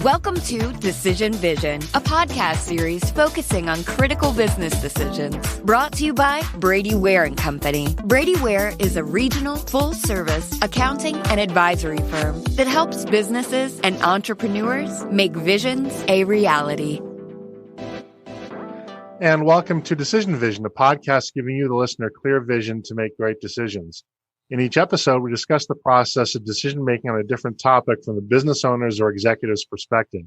Welcome to Decision Vision, a podcast series focusing on critical business decisions. Brought to you by Brady Ware Company. Brady Ware is a regional, full-service accounting and advisory firm that helps businesses and entrepreneurs make visions a reality. And welcome to Decision Vision, a podcast giving you, the listener, clear vision to make great decisions. In each episode, we discuss the process of decision-making on a different topic from the business owner's or executive's perspective.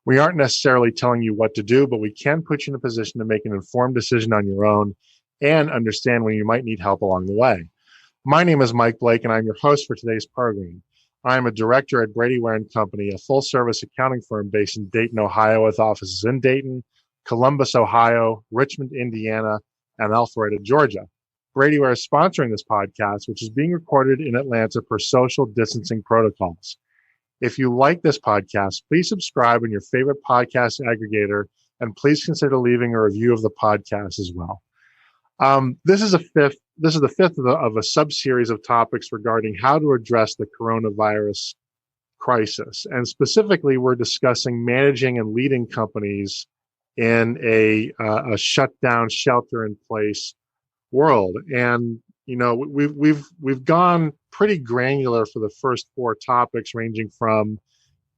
We aren't necessarily telling you what to do, but we can put you in a position to make an informed decision on your own and understand when you might need help along the way. My name is Mike Blake, and I'm your host for today's program. I am a director at Brady Ware Company, a full-service accounting firm based in Dayton, Ohio, with offices in Dayton, Columbus, Ohio, Richmond, Indiana, and Alpharetta, Georgia. Brady Ware is sponsoring this podcast, which is being recorded in Atlanta per social distancing protocols. If you like this podcast, please subscribe in your favorite podcast aggregator, and please consider leaving a review of the podcast as well. This is the fifth of a sub-series of topics regarding how to address the coronavirus crisis. And specifically, we're discussing managing and leading companies in a shutdown, shelter-in-place world. And we've gone pretty granular for the first four topics, ranging from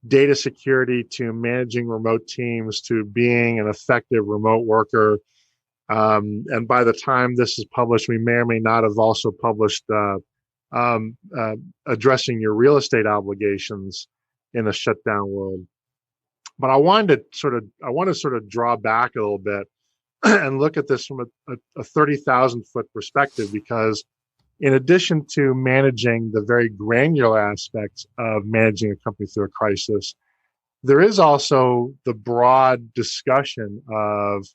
data security to managing remote teams to being an effective remote worker. And by the time this is published, we may or may not have also published addressing your real estate obligations in a shutdown world. But I want to sort of draw back a little bit and look at this from a 30,000 foot perspective, because in addition to managing the very granular aspects of managing a company through a crisis, there is also the broad discussion of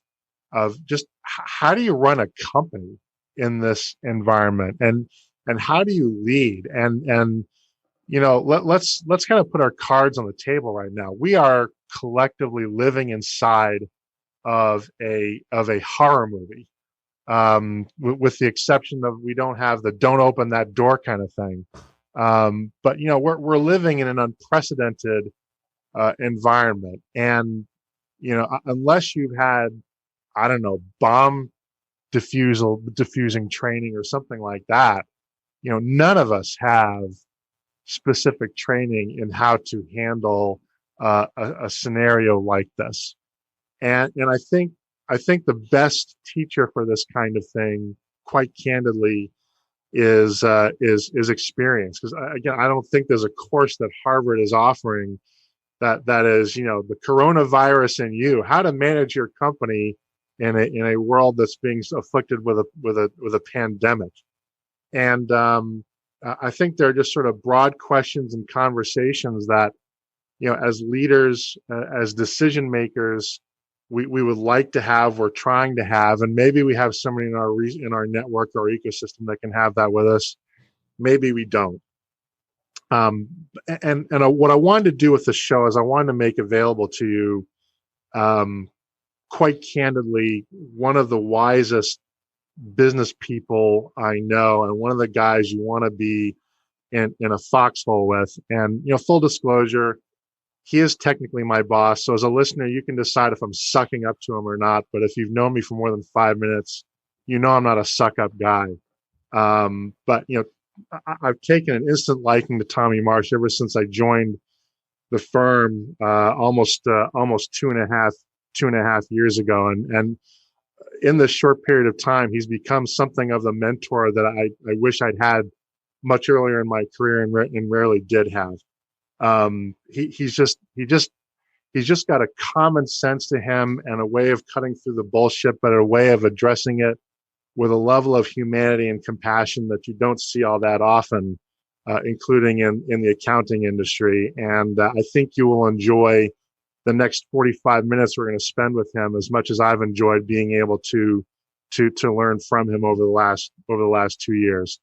just how do you run a company in this environment, and how do you lead, and let's kind of put our cards on the table right now. We are collectively living inside of a horror movie, with the exception of we don't have the "don't open that door" kind of thing. But we're living in an unprecedented environment, and unless you've had, I don't know, bomb diffusing training or something like that, none of us have specific training in how to handle a scenario like this. And I think the best teacher for this kind of thing, quite candidly, is experience. Because again, I don't think there's a course that Harvard is offering that is the coronavirus in you, how to manage your company in a world that's being afflicted with a pandemic. And I think they're just sort of broad questions and conversations that as leaders, as decision makers, we would like to have, we're trying to have, and maybe we have somebody in our network or ecosystem that can have that with us. Maybe we don't. And what I wanted to do with the show is I wanted to make available to you, quite candidly, one of the wisest business people I know, and one of the guys you want to be in a foxhole with. And full disclosure, he is technically my boss. So as a listener, you can decide if I'm sucking up to him or not. But if you've known me for more than 5 minutes, I'm not a suck up guy. But I've taken an instant liking to Tommy Marsh ever since I joined the firm, almost 2.5 years ago. And in this short period of time, he's become something of the mentor that I wish I'd had much earlier in my career and rarely did have. He's just got a common sense to him and a way of cutting through the bullshit, but a way of addressing it with a level of humanity and compassion that you don't see all that often, including in the accounting industry. And I think you will enjoy the next 45 minutes we're going to spend with him as much as I've enjoyed being able to learn from him over the last 2 years.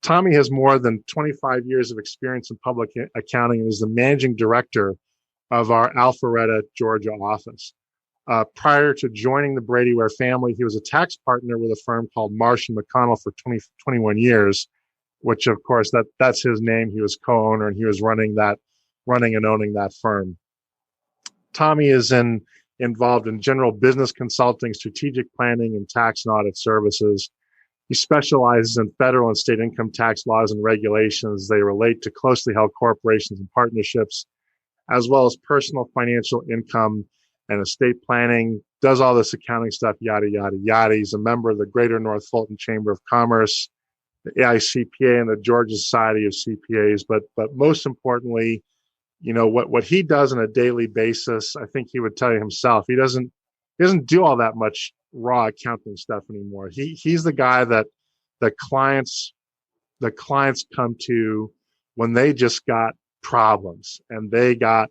Tommy has more than 25 years of experience in public accounting and is the managing director of our Alpharetta, Georgia office. Prior to joining the Brady Ware family, he was a tax partner with a firm called Marsh & McConnell for 21 years, which of course that's his name. He was co-owner and he was running that running and owning that firm. Tommy is involved in general business consulting, strategic planning, and tax and audit services. He specializes in federal and state income tax laws and regulations. They relate to closely held corporations and partnerships, as well as personal financial income and estate planning, does all this accounting stuff, yada, yada, yada. He's a member of the Greater North Fulton Chamber of Commerce, the AICPA, and the Georgia Society of CPAs. But most importantly, what he does on a daily basis, I think he would tell you himself, he doesn't do all that much raw accounting stuff anymore. He's the guy that the clients come to when they just got problems and they've got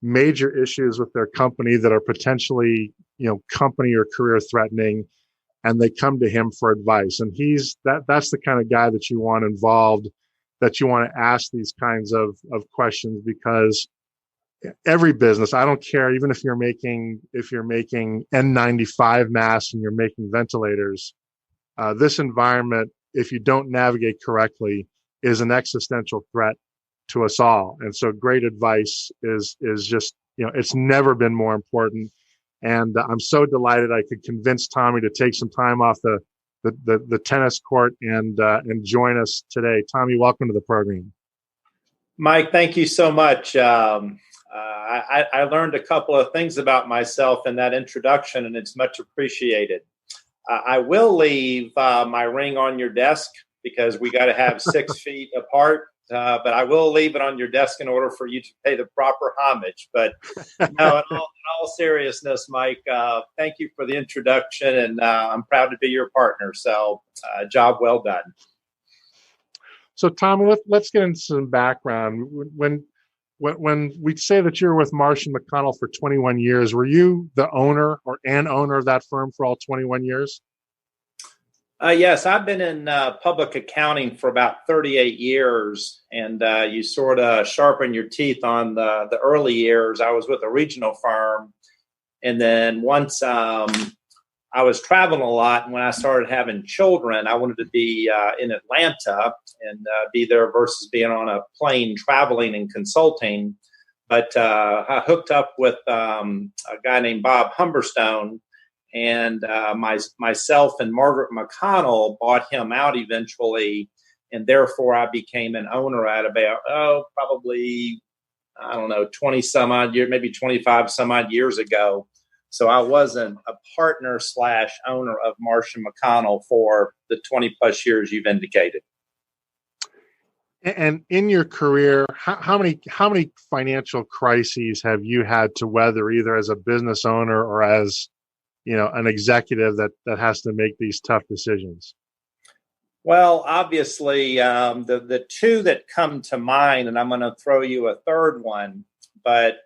major issues with their company that are potentially, company or career threatening, and they come to him for advice. And that's the kind of guy that you want involved, that you want to ask these kinds of questions, because every business, I don't care, even if you're making N95 masks and you're making ventilators, this environment, if you don't navigate correctly, is an existential threat to us all. And so great advice is just, it's never been more important. And I'm so delighted I could convince Tommy to take some time off the tennis court and join us today. Tommy, welcome to the program. Mike, thank you so much. I learned a couple of things about myself in that introduction, and it's much appreciated. I will leave my ring on your desk because we got to have 6 feet apart. But I will leave it on your desk in order for you to pay the proper homage. But no, in all seriousness, Mike, thank you for the introduction, and I'm proud to be your partner. So, job well done. So, Tom, let's get into some background. When we say that you're with Marsh and McConnell for 21 years, were you the owner or an owner of that firm for all 21 years? Yes, I've been in public accounting for about 38 years, and you sort of sharpen your teeth on the early years. I was with a regional firm, and then once I was traveling a lot, and when I started having children, I wanted to be in Atlanta and be there versus being on a plane traveling and consulting. But I hooked up with a guy named Bob Humberstone, and myself and Margaret McConnell bought him out eventually, and therefore I became an owner at about, probably, 20 some odd years, maybe 25 some odd years ago. So I wasn't a partner / owner of Marsh and McConnell for the 20 plus years you've indicated. And in your career, how many financial crises have you had to weather, either as a business owner or as an executive that has to make these tough decisions? Well, obviously, the two that come to mind, and I'm going to throw you a third one, but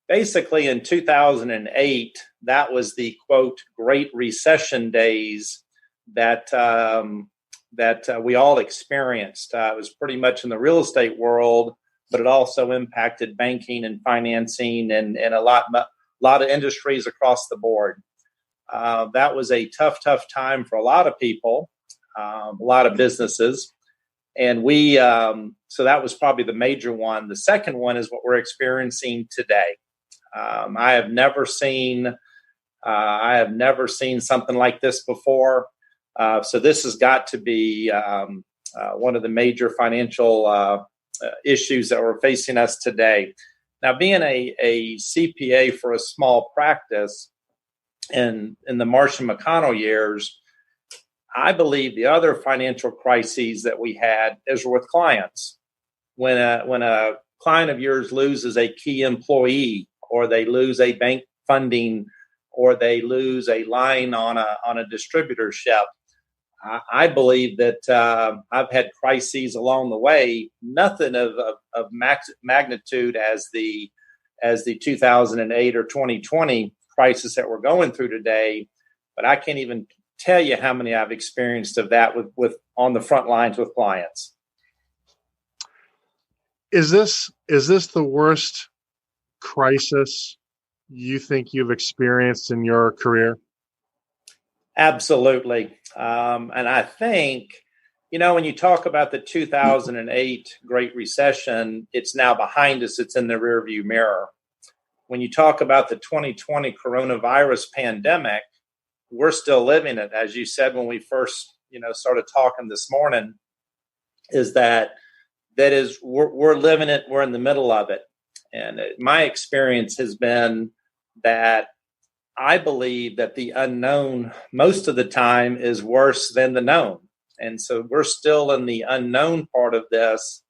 basically in 2008, that was the, quote, Great Recession days that we all experienced. It was pretty much in the real estate world, but it also impacted banking and financing and a lot of industries across the board. That was a tough time for a lot of people, a lot of businesses. And so that was probably the major one. The second one is what we're experiencing today. I have never seen something like this before. So this has got to be one of the major financial issues that we're facing us today. Now, being a CPA for a small practice, in the Marsh and McConnell years, I believe the other financial crises that we had is with clients. When a client of yours loses a key employee, or they lose a bank funding, or they lose a line on a distributorship, I believe that I've had crises along the way, nothing of magnitude as the 2008 or 2020 crisis that we're going through today, but I can't even tell you how many I've experienced of that with on the front lines with clients. Is this the worst crisis you think you've experienced in your career? Absolutely. And I think When you talk about the 2008 Great Recession, it's now behind us. It's in the rearview mirror. When you talk about the 2020 coronavirus pandemic, we're still living it. As you said when we first, started talking this morning, is that is we're living it. We're in the middle of it. And my experience has been that I believe that the unknown most of the time is worse than the known. And so we're still in the unknown part of this,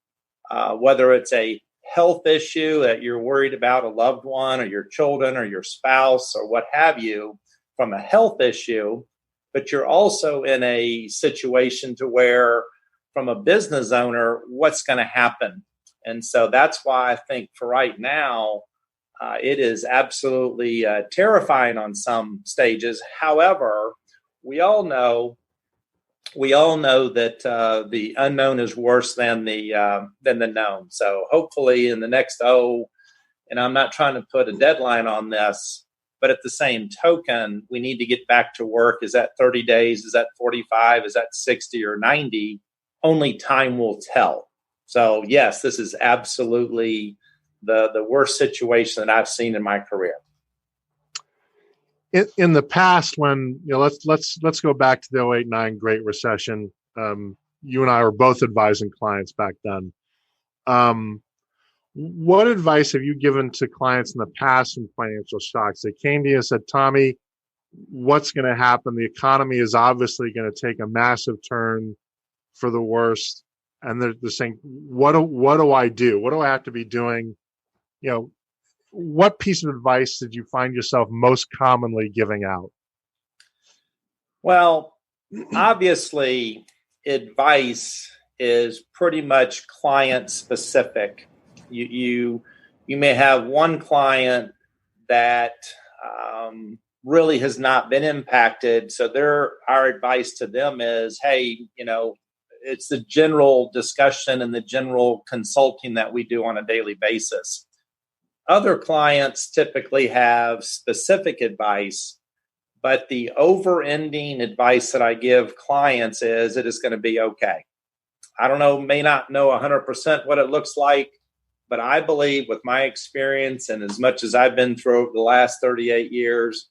whether it's a health issue that you're worried about a loved one or your children or your spouse or what have you from a health issue, but you're also in a situation to where from a business owner, what's going to happen? And so that's why I think for right now, it is absolutely terrifying on some stages. However, we all know that the unknown is worse than the known. So hopefully in the next, and I'm not trying to put a deadline on this, but at the same token, we need to get back to work. Is that 30 days? Is that 45? Is that 60 or 90? Only time will tell. So yes, this is absolutely the worst situation that I've seen in my career. In the past, when let's go back to the 2008-09 Great Recession. You and I were both advising clients back then. What advice have you given to clients in the past from financial shocks? They came to you and said, "Tommy, what's going to happen? The economy is obviously going to take a massive turn for the worst." And they're saying, "What do I do? What do I have to be doing?" What piece of advice did you find yourself most commonly giving out? Well, obviously, advice is pretty much client specific. You may have one client that really has not been impacted. So our advice to them is, hey, it's the general discussion and the general consulting that we do on a daily basis. Other clients typically have specific advice, but the over-ending advice that I give clients is it is going to be okay. I don't know, may not know 100% what it looks like, but I believe with my experience and as much as I've been through over the last 38 years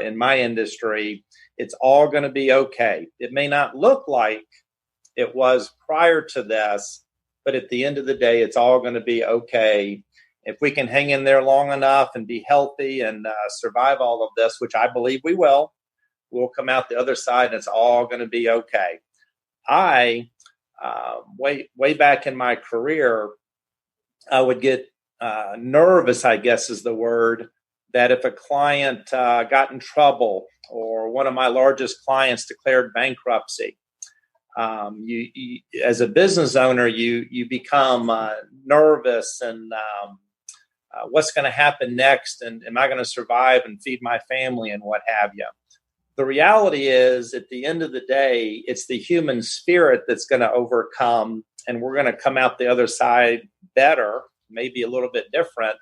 in my industry, it's all going to be okay. It may not look like it was prior to this, but at the end of the day, it's all going to be okay. If we can hang in there long enough and be healthy and survive all of this, which I believe we will, we'll come out the other side and it's all going to be okay. I, way back in my career, I would get nervous, I guess is the word, that if a client got in trouble or one of my largest clients declared bankruptcy, you as a business owner, you become nervous and what's going to happen next, and am I going to survive and feed my family and what have you. The reality is, at the end of the day, it's the human spirit that's going to overcome, and we're going to come out the other side better, maybe a little bit different,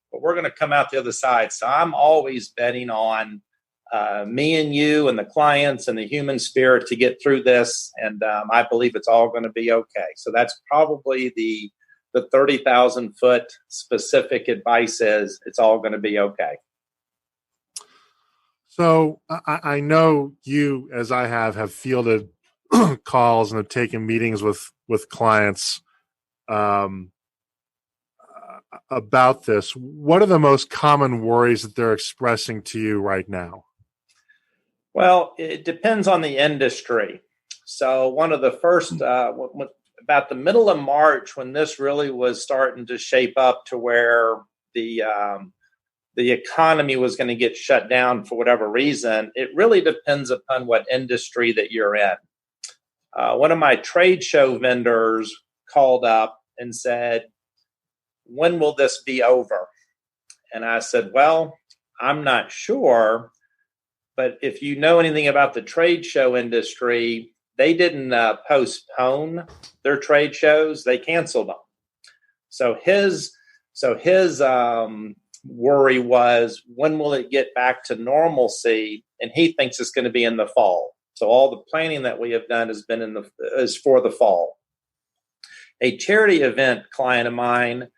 but we're going to come out the other side. So I'm always betting on me and you and the clients and the human spirit to get through this. And I believe it's all going to be okay. So that's probably the 30,000 foot specific advice is it's all going to be okay. So I know you, as I have fielded calls and have taken meetings with clients about this. What are the most common worries that they're expressing to you right now? Well, it depends on the industry. So one of the first, about the middle of March, when this really was starting to shape up to where the economy was going to get shut down for whatever reason, it really depends upon what industry that you're in. One of my trade show vendors called up and said, "When will this be over?" And I said, "Well, I'm not sure, but if you know anything about the trade show industry, they didn't postpone their trade shows; they canceled them." So his worry was, when will it get back to normalcy? And he thinks it's going to be in the fall. So all the planning that we have done is for the fall. A charity event client of mine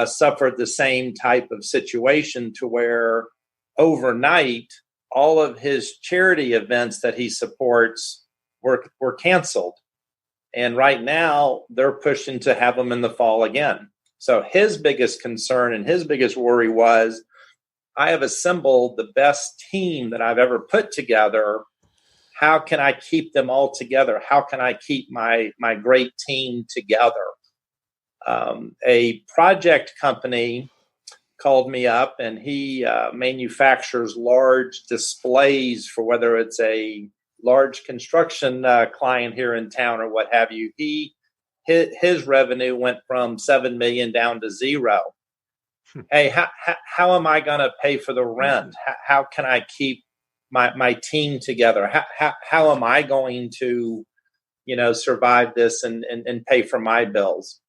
suffered the same type of situation to where overnight all of his charity events that he supports were canceled. And right now they're pushing to have them in the fall again. So his biggest concern and his biggest worry was, I have assembled the best team that I've ever put together. How can I keep them all together? How can I keep my great team together? A project company called me up, and he manufactures large displays for whether it's a large construction client here in town or what have you. His revenue went from $7 million down to zero. Hey, how am I going to pay for the rent? How can I keep my team together? How am I going to, survive this and pay for my bills?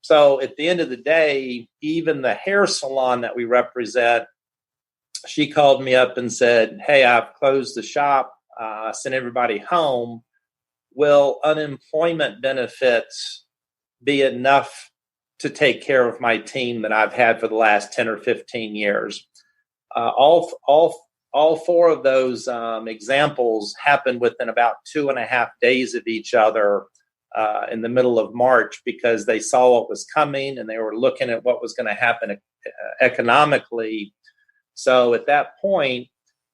So at the end of the day, even the hair salon that we represent, she called me up and said, hey, I've closed the shop, sent everybody home. Will unemployment benefits be enough to take care of my team that I've had for the last 10 or 15 years? All four of those examples happened within about 2.5 days of each other in the middle of March, because they saw what was coming and they were looking at what was going to happen economically. So at that point,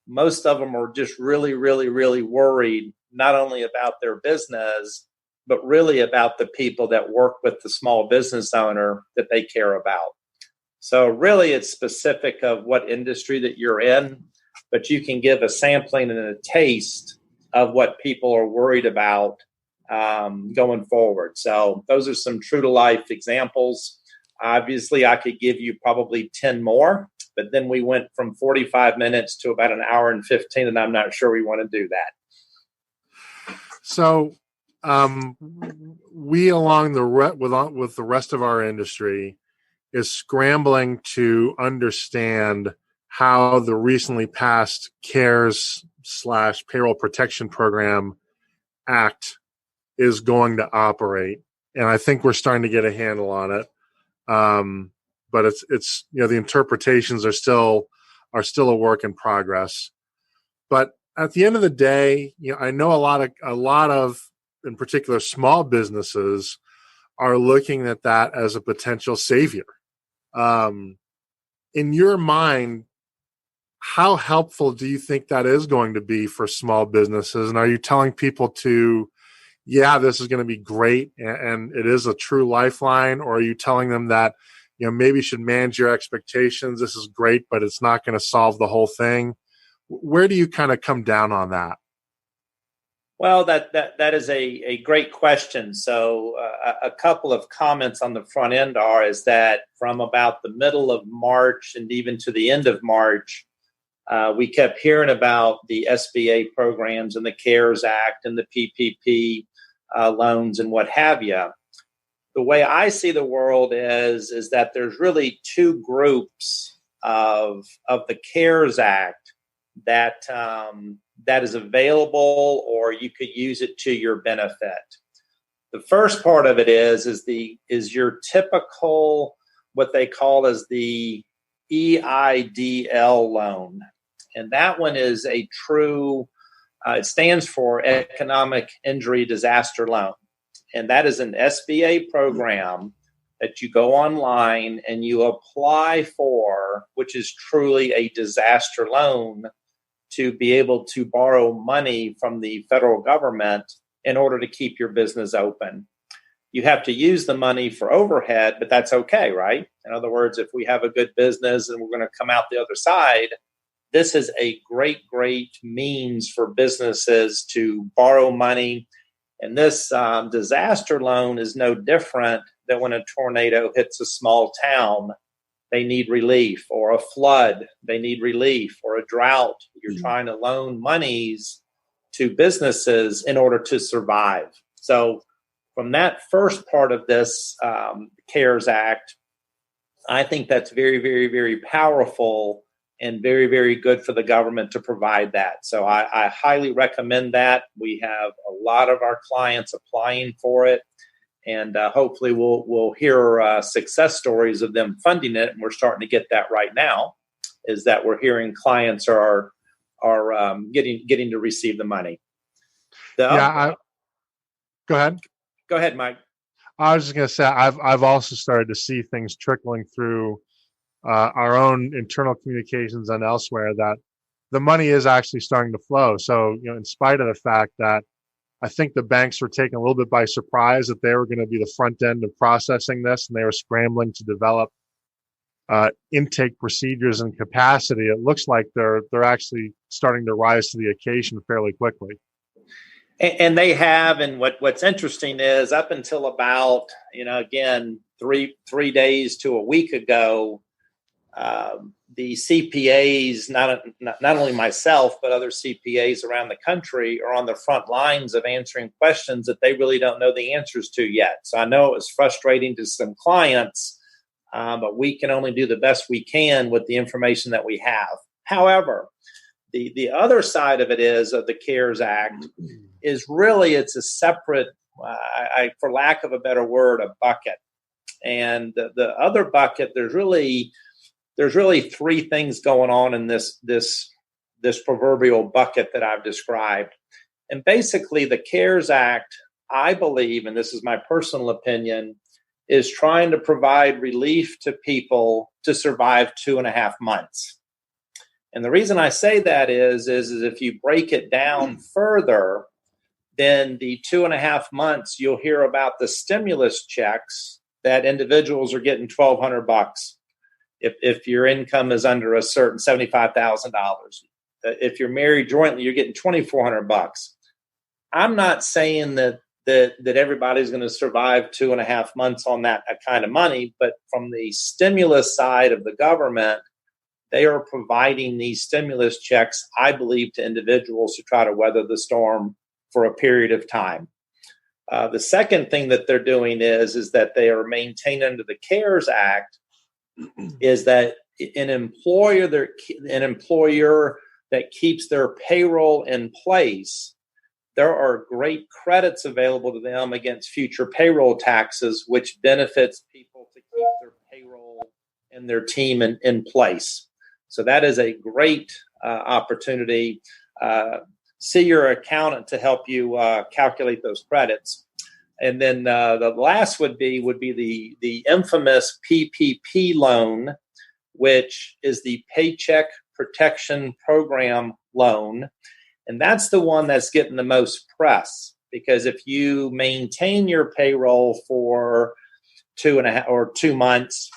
most of them were just really, really, really worried, not only about their business, but really about the people that work with the small business owner that they care about. So really, it's specific of what industry that you're in, but you can give a sampling and a taste of what people are worried about going forward. So those are some true to life examples. Obviously, I could give you probably 10 more, but then we went from 45 minutes to about an hour and 15, and I'm not sure we want to do that. So we, along with the rest of our industry, is scrambling to understand how the recently passed CARES/Payroll Protection Program Act is going to operate, and I think we're starting to get a handle on it. But it's the interpretations are still a work in progress. But at the end of the day, I know a lot of in particular small businesses are looking at that as a potential savior. In your mind, how helpful do you think that is going to be for small businesses? And are you telling people this is going to be great and it is a true lifeline? Or are you telling them that, maybe you should manage your expectations? This is great, but it's not going to solve the whole thing. Where do you kind of come down on that? Well, that is a great question. So a couple of comments on the front end is that from about the middle of March and even to the end of March, we kept hearing about the SBA programs and the CARES Act and the PPP loans and what have you. The way I see the world is that there's really two groups of the CARES Act that is available, or you could use it to your benefit. The first part of it is your typical, what they call as the EIDL loan. And that one is a true, it stands for Economic Injury Disaster Loan. And that is an SBA program that you go online and you apply for, which is truly a disaster loan, to be able to borrow money from the federal government in order to keep your business open. You have to use the money for overhead, but that's okay, right? In other words, if we have a good business and we're going to come out the other side, this is a great, great means for businesses to borrow money. And this disaster loan is no different than when a tornado hits a small town. They need relief, or a flood, they need relief, or a drought. You're trying to loan monies to businesses in order to survive. So from that first part of this CARES Act, I think that's very, very, very powerful and very, very good for the government to provide that. So I highly recommend that. We have a lot of our clients applying for it, and hopefully we'll hear success stories of them funding it. And we're starting to get that right now, is that we're hearing clients are getting to receive the money. Go ahead. Go ahead, Mike. I was just going to say, I've also started to see things trickling through our own internal communications and elsewhere, that the money is actually starting to flow. So, in spite of the fact that I think the banks were taken a little bit by surprise that they were going to be the front end of processing this, and they were scrambling to develop intake procedures and capacity, it looks like they're actually starting to rise to the occasion fairly quickly. And they have, and what's interesting is up until about, again, three days to a week ago, the CPAs, not only myself, but other CPAs around the country are on the front lines of answering questions that they really don't know the answers to yet. So I know it was frustrating to some clients, but we can only do the best we can with the information that we have. However, the other side of it is, of the CARES Act, is really, it's a separate, for lack of a better word, a bucket. And the other bucket, there's really three things going on in this proverbial bucket that I've described. And basically, the CARES Act, I believe, and this is my personal opinion, is trying to provide relief to people to survive 2.5 months. And the reason I say that is if you break it down further, then the 2.5 months, you'll hear about the stimulus checks that individuals are getting $1,200. If your income is under a certain $75,000, if you're married jointly, you're getting $2,400. I'm not saying that everybody's going to survive 2.5 months on that kind of money, but from the stimulus side of the government, they are providing these stimulus checks, I believe, to individuals to try to weather the storm for a period of time. The second thing that they're doing is that they are maintaining under the CARES Act is that an employer that keeps their payroll in place, there are great credits available to them against future payroll taxes, which benefits people to keep their payroll and their team in place. So that is a great opportunity. See your accountant to help you calculate those credits. And then the last would be the infamous PPP loan, which is the Paycheck Protection Program loan. And that's the one that's getting the most press, because if you maintain your payroll for 2 months,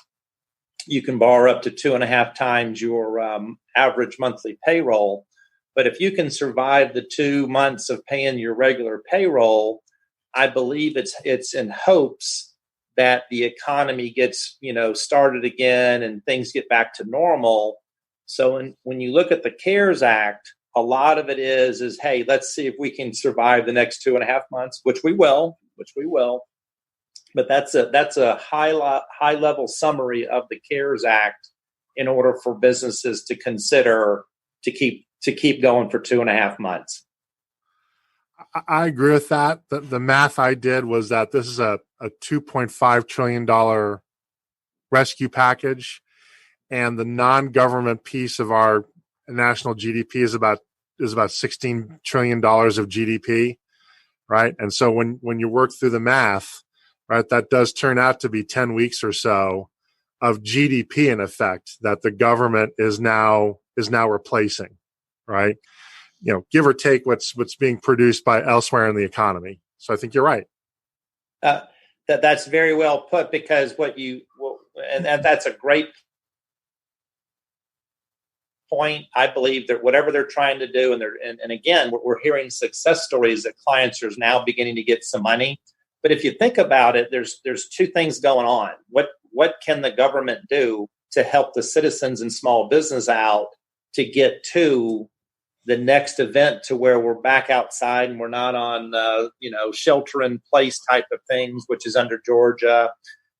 you can borrow up to 2.5 times your average monthly payroll. But if you can survive the 2 months of paying your regular payroll, I believe it's in hopes that the economy gets started again and things get back to normal. So when you look at the CARES Act, a lot of it is hey, let's see if we can survive the next 2.5 months, which we will. But that's a high level summary of the CARES Act in order for businesses to consider to keep going for 2.5 months. I agree with that. The math I did was that this is a $2.5 trillion rescue package, and the non-government piece of our national GDP is about $16 trillion of GDP, right? And so when you work through the math, right, that does turn out to be 10 weeks or so of GDP in effect that the government is now replacing, right? Give or take what's being produced by elsewhere in the economy. So I think you're right. That's very well put, because and that's a great point. I believe that whatever they're trying to do, and again, we're hearing success stories that clients are now beginning to get some money. But if you think about it, there's two things going on. What can the government do to help the citizens and small business out to get to the next event, to where we're back outside and we're not on shelter in place type of things, which is under Georgia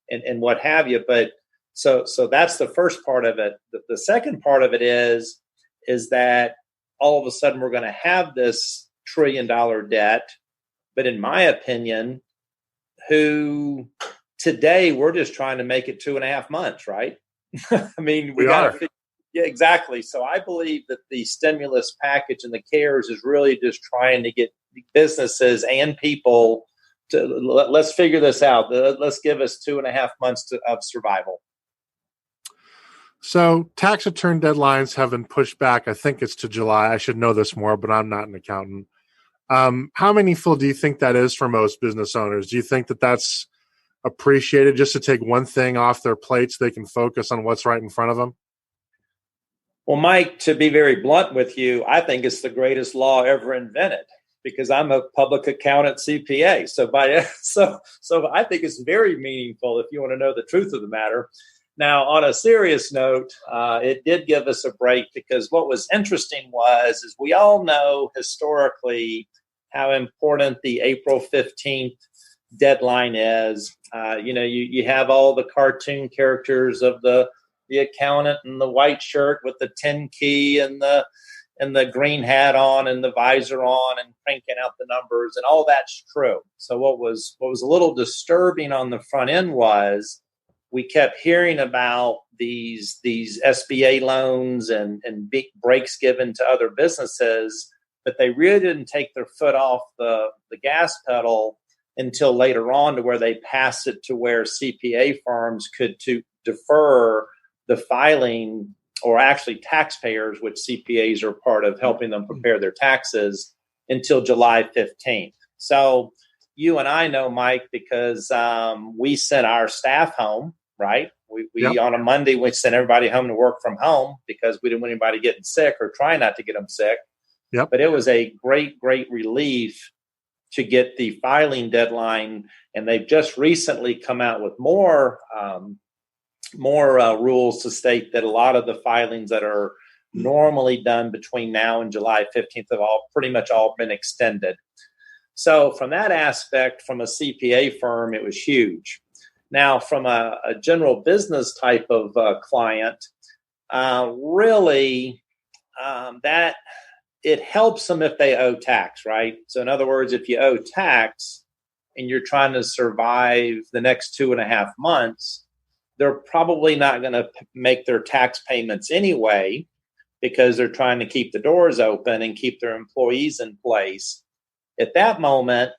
and what have you. But So that's the first part of it. The second part of it is that all of a sudden we're going to have this $1 trillion debt. But in my opinion, today we're just trying to make it 2.5 months, right? I mean, we got to. Yeah, exactly. So I believe that the stimulus package and the CARES is really just trying to get businesses and people to let's figure this out. Let's give us 2.5 months of survival. So tax return deadlines have been pushed back. I think it's to July. I should know this more, but I'm not an accountant. How meaningful do you think that is for most business owners? Do you think that that's appreciated, just to take one thing off their plate so they can focus on what's right in front of them? Well, Mike, to be very blunt with you, I think it's the greatest law ever invented because I'm a public accountant CPA. So I think it's very meaningful if you want to know the truth of the matter. Now, on a serious note, it did give us a break because what was interesting is we all know historically how important the April 15th deadline is. You have all the cartoon characters of the accountant in the white shirt with the 10 key and the green hat on and the visor on and cranking out the numbers, and all that's true. So what was a little disturbing on the front end was we kept hearing about these SBA loans and big breaks given to other businesses, but they really didn't take their foot off the gas pedal until later on, to where they passed it to where CPA firms could defer the filing, or actually taxpayers, which CPAs are part of helping them prepare their taxes, until July 15th. So you and I know, Mike, because we sent our staff home, right? We Yep. On a Monday, we sent everybody home to work from home because we didn't want anybody getting sick, or try not to get them sick. Yep. But it was a great, great relief to get the filing deadline. And they've just recently come out with more rules to state that a lot of the filings that are normally done between now and July 15th have pretty much all been extended. So from that aspect, from a CPA firm, it was huge. Now, from a general business type of client, that it helps them if they owe tax, right? So in other words, if you owe tax and you're trying to survive the next 2.5 months, they're probably not going to make their tax payments anyway, because they're trying to keep the doors open and keep their employees in place. At that moment,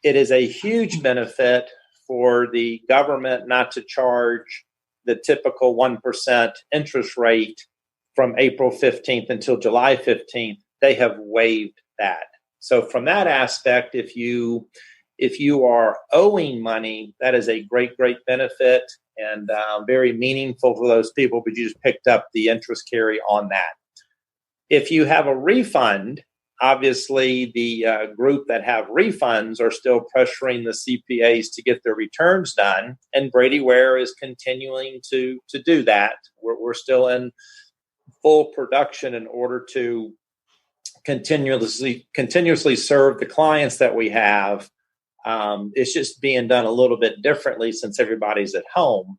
it is a huge benefit for the government not to charge the typical 1% interest rate from April 15th until July 15th. They have waived that. So from that aspect, if you are owing money, that is a great, great benefit, and very meaningful for those people, but you just picked up the interest carry on that. If you have a refund, obviously the group that have refunds are still pressuring the CPAs to get their returns done, and Brady Ware is continuing to do that. We're still in full production in order to continuously serve the clients that we have. It's just being done a little bit differently since everybody's at home.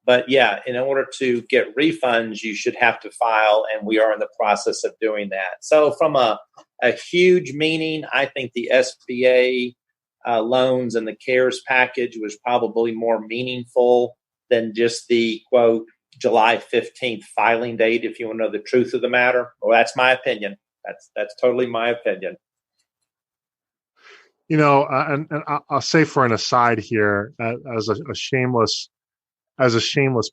But yeah, in order to get refunds, you should have to file, and we are in the process of doing that. So from a huge meaning, I think the SBA loans and the CARES package was probably more meaningful than just the, quote, July 15th filing date, if you want to know the truth of the matter. Well, that's my opinion. That's totally my opinion. You know, and I'll say for an aside here, as a shameless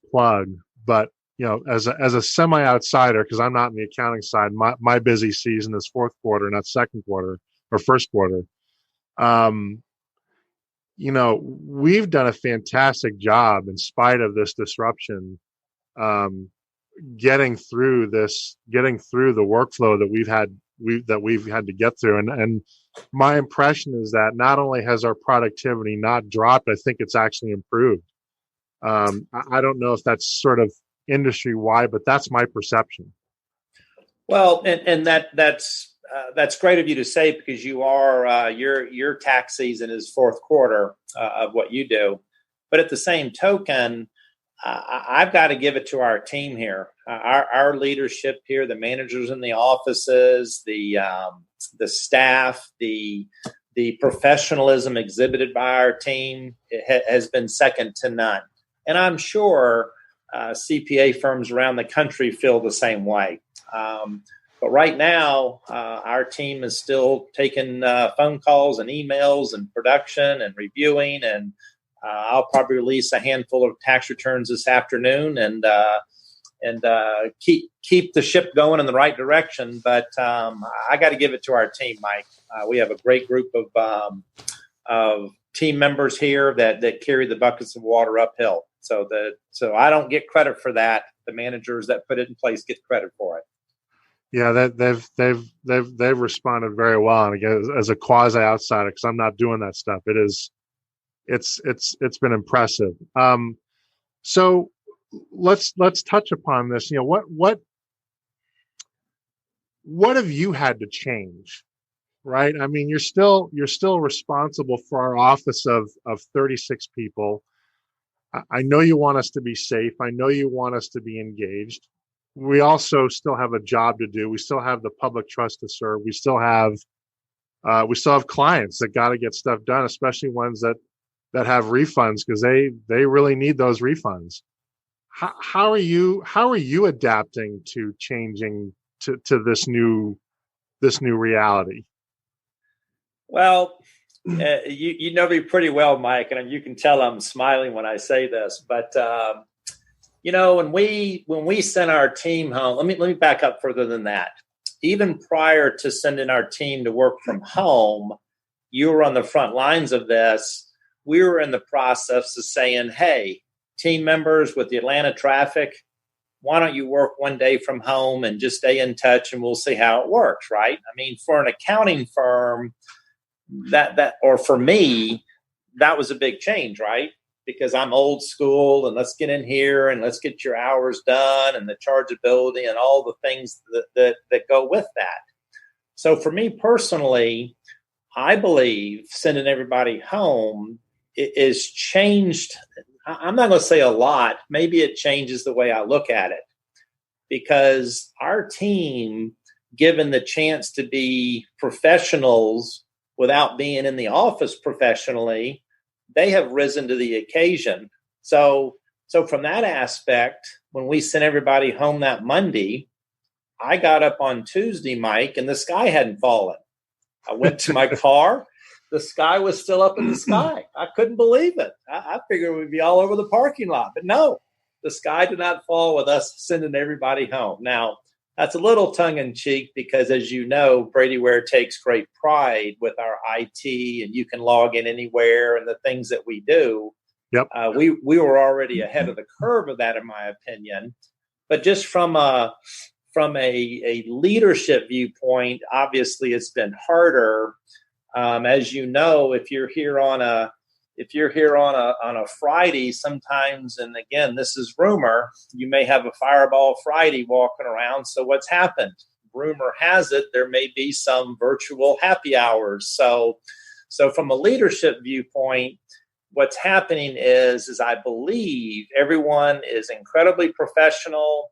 plug, but you know, as a semi outsider, because I'm not in the accounting side, my busy season is fourth quarter, not second quarter or first quarter. You know, we've done a fantastic job in spite of this disruption, getting through the workflow that we've had to get through. And my impression is that not only has our productivity not dropped, I think it's actually improved. I don't know if that's sort of industry wide, but that's my perception. Well, and that's great of you to say, because you are your tax season is fourth quarter of what you do. But at the same token, I've got to give it to our team here, our leadership here, the managers in the offices, the staff, the professionalism exhibited by our team has been second to none. And I'm sure CPA firms around the country feel the same way. But right now, our team is still taking phone calls and emails and production and reviewing, and I'll probably release a handful of tax returns this afternoon and keep the ship going in the right direction. But I got to give it to our team, Mike. We have a great group of team members here that carry the buckets of water uphill. So I don't get credit for that. The managers that put it in place get credit for it. Yeah, they've responded very well. And again, as a quasi outsider, because I'm not doing that stuff, it's been impressive. So let's touch upon this. You know, what have you had to change, right? I mean, you're still responsible for our office of 36 people. I know you want us to be safe. I know you want us to be engaged. We also still have a job to do. We still have the public trust to serve. We still have clients that got to get stuff done, especially ones that have refunds, because they really need those refunds. How are you adapting to changing to this new reality? Well, you know me pretty well, Mike, and you can tell I'm smiling when I say this. But when we sent our team home, let me back up further than that. Even prior to sending our team to work from home, you were on the front lines of this. We were in the process of saying, hey, team members with the Atlanta traffic, why don't you work one day from home and just stay in touch and we'll see how it works, right? I mean, for an accounting firm, or for me, that was a big change, right? Because I'm old school and let's get in here and let's get your hours done and the chargeability and all the things that go with that. So for me personally, I believe sending everybody home is changed. I'm not going to say a lot. Maybe it changes the way I look at it, because our team, given the chance to be professionals without being in the office professionally, they have risen to the occasion. So from that aspect, when we sent everybody home that Monday, I got up on Tuesday, Mike, and the sky hadn't fallen. I went to my car. The sky was still up in the sky. I couldn't believe it. I figured we'd be all over the parking lot. But no, the sky did not fall with us sending everybody home. Now, that's a little tongue-in-cheek because, as you know, Brady Ware takes great pride with our IT, and you can log in anywhere and the things that we do. Yep. We were already ahead of the curve of that, in my opinion. But just from a leadership viewpoint, obviously it's been harder. As you know, if you're here on a Friday, sometimes, and again, this is rumor, you may have a Fireball Friday walking around. So what's happened? Rumor has it there may be some virtual happy hours. So from a leadership viewpoint, what's happening is I believe everyone is incredibly professional.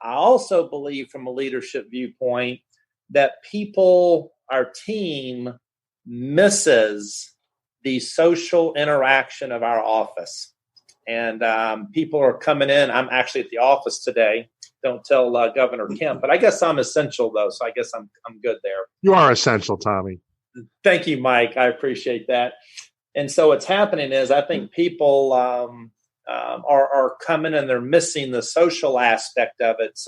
I also believe from a leadership viewpoint that our team misses the social interaction of our office. And people are coming in. I'm actually at the office today. Don't tell Governor Kemp, but I guess I'm essential, though, so I guess I'm good there. You are essential, Tommy. Thank you, Mike. I appreciate that. And so what's happening is I think people are coming and they're missing the social aspect of it.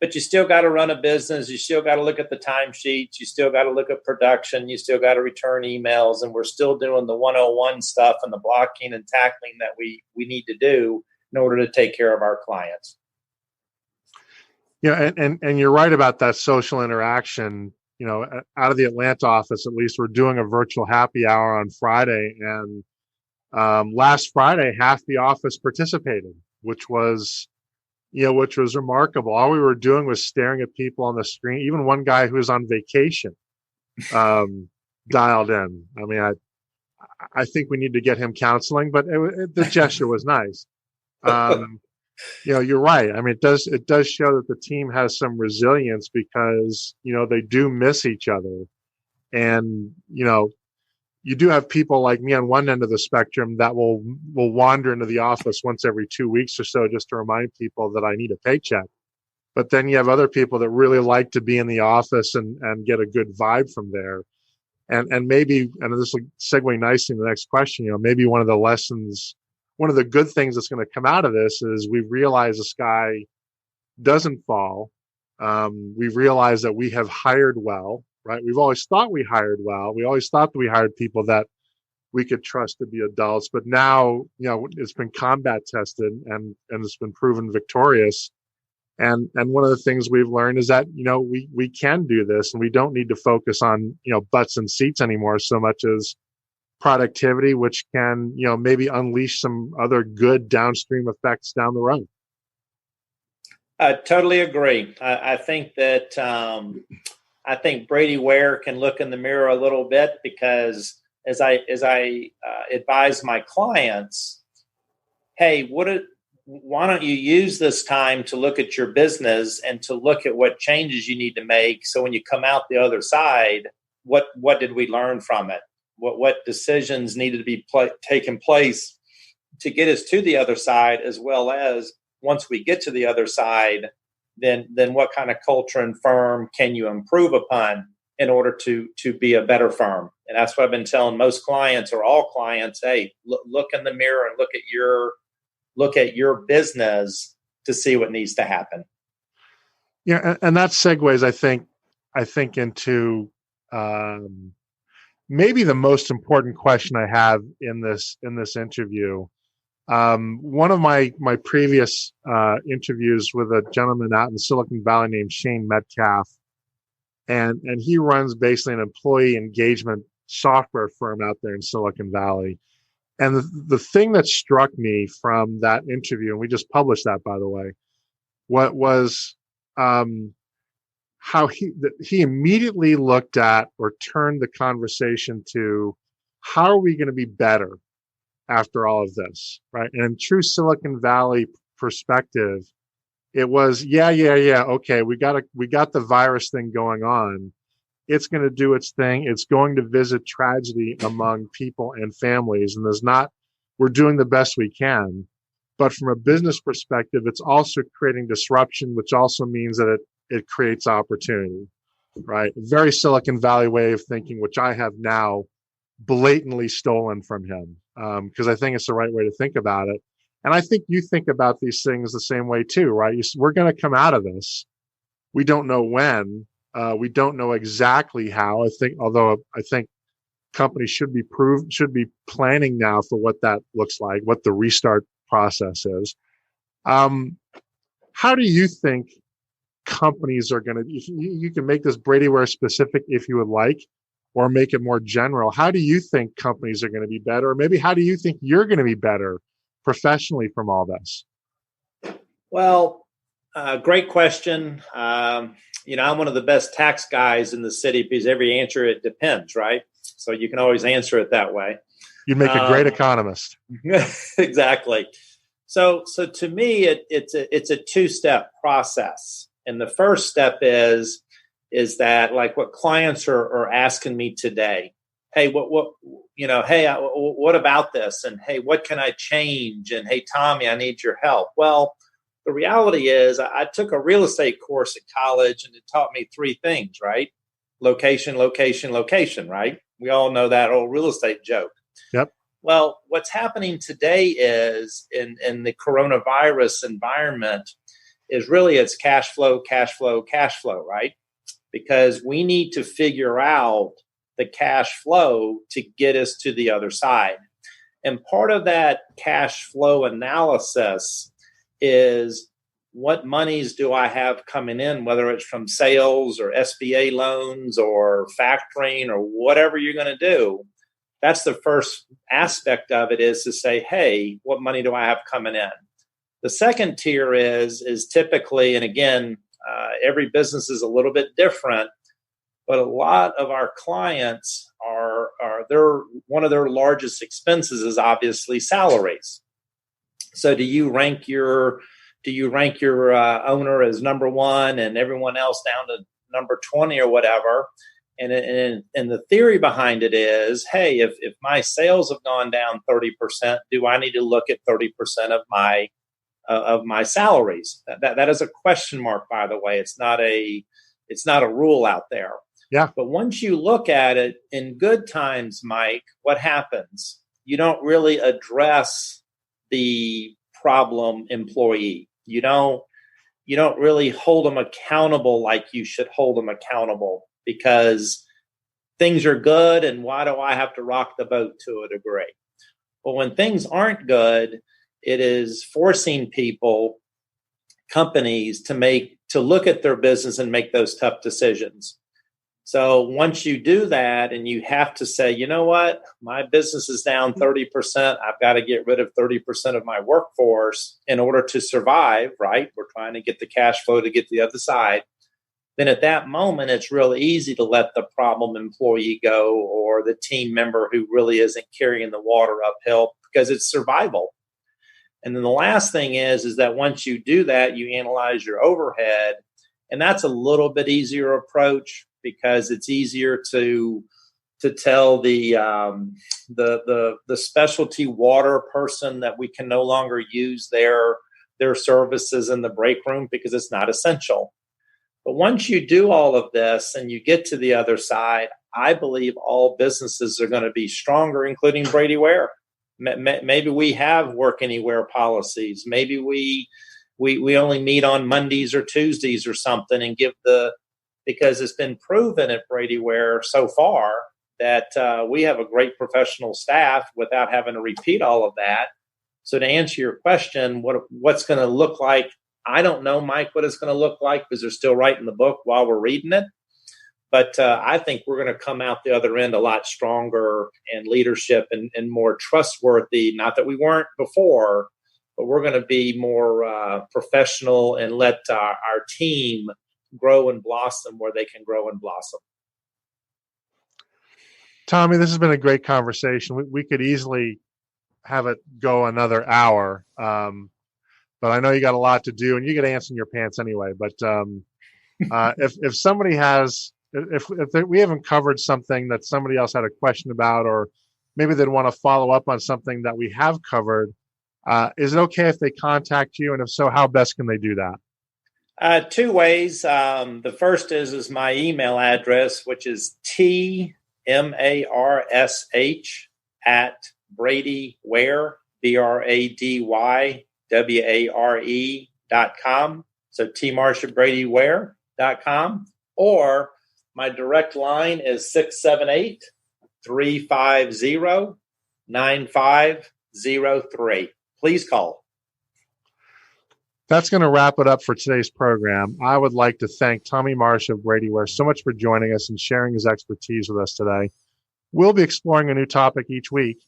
But you still got to run a business. You still got to look at the timesheets. You still got to look at production. You still got to return emails. And we're still doing the 101 stuff and the blocking and tackling that we need to do in order to take care of our clients. Yeah, and you're right about that social interaction. You know, out of the Atlanta office, at least, we're doing a virtual happy hour on Friday. And last Friday, half the office participated, which was remarkable. All we were doing was staring at people on the screen. Even one guy who was on vacation dialed in. I mean, I think we need to get him counseling, but the gesture was nice. You're right. I mean, it does show that the team has some resilience because, they do miss each other. And, you do have people like me on one end of the spectrum that will wander into the office once every 2 weeks or so just to remind people that I need a paycheck. But then you have other people that really like to be in the office and get a good vibe from there. And maybe, and this will segue nicely to the next question, maybe one of the good things that's going to come out of this is we realize the sky doesn't fall. We've realized that we have hired well, right? We've always thought we hired well. We always thought that we hired people that we could trust to be adults, but now, it's been combat tested and it's been proven victorious. And one of the things we've learned is that, we can do this and we don't need to focus on, butts and seats anymore so much as productivity, which can, maybe unleash some other good downstream effects down the road. I totally agree. I think that I think Brady Ware can look in the mirror a little bit because as I advise my clients, hey, why don't you use this time to look at your business and to look at what changes you need to make? So when you come out the other side, what did we learn from it? What decisions needed to be taken place to get us to the other side, as well as once we get to the other side, then what kind of culture and firm can you improve upon in order to be a better firm? And that's what I've been telling most clients or all clients. Hey, look in the mirror and look at your business to see what needs to happen. Yeah, and that segues, I think into maybe the most important question I have in this interview. One of my previous interviews with a gentleman out in Silicon Valley named Shane Metcalf, and he runs basically an employee engagement software firm out there in Silicon Valley. And the thing that struck me from that interview, and we just published that, by the way, what was how he immediately looked at or turned the conversation to how are we going to be better after all of this, right? And in true Silicon Valley perspective, it was, yeah, okay, we got the virus thing going on. It's going to do its thing. It's going to visit tragedy among people and families. And we're doing the best we can. But from a business perspective, it's also creating disruption, which also means that it creates opportunity, right? Very Silicon Valley way of thinking, which I have now blatantly stolen from him, because I think it's the right way to think about it. And I think you think about these things the same way too, right? We're going to come out of this. We don't know when. We don't know exactly how. Although I think companies should be planning now for what that looks like, what the restart process is. How do you think companies are going to? You can make this Brady Ware specific if you would like, or make it more general. How do you think companies are going to be better? Or maybe how do you think you're going to be better professionally from all this? Well, great question. I'm one of the best tax guys in the city because every answer, it depends, right? So you can always answer it that way. You'd make a great economist. Exactly. So to me, it's a two-step process. And the first step is that, like what clients are asking me today, hey, what about this? And hey, what can I change? And hey, Tommy, I need your help. Well, the reality is I took a real estate course at college and it taught me three things, right? Location, location, location, right? We all know that old real estate joke. Yep. Well, what's happening today is in the coronavirus environment is really it's cash flow, cash flow, cash flow, right? Because we need to figure out the cash flow to get us to the other side. And part of that cash flow analysis is what monies do I have coming in, whether it's from sales or SBA loans or factoring or whatever you're going to do. That's the first aspect of it, is to say, hey, what money do I have coming in? The second tier is typically, and again, every business is a little bit different, but a lot of our clients are one of their largest expenses is obviously salaries. So do you rank your owner as number one and everyone else down to number 20 or whatever? And the theory behind it is, hey, if my sales have gone down 30%, do I need to look at 30% of my salaries? That is a question mark, by the way. It's not a rule out there. Yeah. But once you look at it in good times, Mike, what happens? You don't really address the problem employee. You don't really hold them accountable like you should hold them accountable, because things are good, and why do I have to rock the boat to a degree? But when things aren't good, it is forcing companies to look at their business and make those tough decisions. So once you do that, and you have to say, you know what, my business is down 30%. I've got to get rid of 30% of my workforce in order to survive, right? We're trying to get the cash flow to get to the other side. Then at that moment, it's real easy to let the problem employee go, or the team member who really isn't carrying the water uphill, because it's survival. And then the last thing is that once you do that, you analyze your overhead, and that's a little bit easier approach, because it's easier to tell the specialty water person that we can no longer use their services in the break room because it's not essential. But once you do all of this and you get to the other side, I believe all businesses are going to be stronger, including Brady Ware. Maybe we have work anywhere policies. Maybe we only meet on Mondays or Tuesdays or something, and because it's been proven at Brady Ware so far that we have a great professional staff without having to repeat all of that. So to answer your question, what's going to look like, I don't know, Mike, what it's going to look like, because they're still writing the book while we're reading it. But I think we're going to come out the other end a lot stronger in leadership and more trustworthy. Not that we weren't before, but we're going to be more professional and let our team grow and blossom where they can grow and blossom. Tommy, this has been a great conversation. We could easily have it go another hour, but I know you got a lot to do, and you get ants in your pants anyway. But if somebody has, if we haven't covered something that somebody else had a question about, or maybe they'd want to follow up on something that we have covered, is it okay if they contact you? And if so, how best can they do that? Two ways. The first is my email address, which is tmarsh@BradyWare, BradyWare.com. So tmarsh@BradyWare.com. Or my direct line is 678-350-9503. Please call. That's going to wrap it up for today's program. I would like to thank Tommy Marsh of Brady Ware so much for joining us and sharing his expertise with us today. We'll be exploring a new topic each week,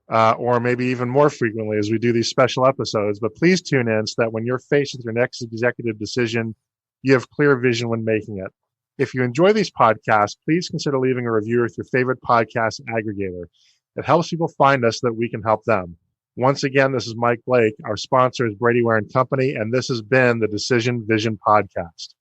or maybe even more frequently as we do these special episodes. But please tune in so that when you're faced with your next executive decision, you have clear vision when making it. If you enjoy these podcasts, please consider leaving a review with your favorite podcast aggregator. It helps people find us so that we can help them. Once again, this is Mike Blake. Our sponsor is Brady Ware Company, and this has been the Decision Vision Podcast.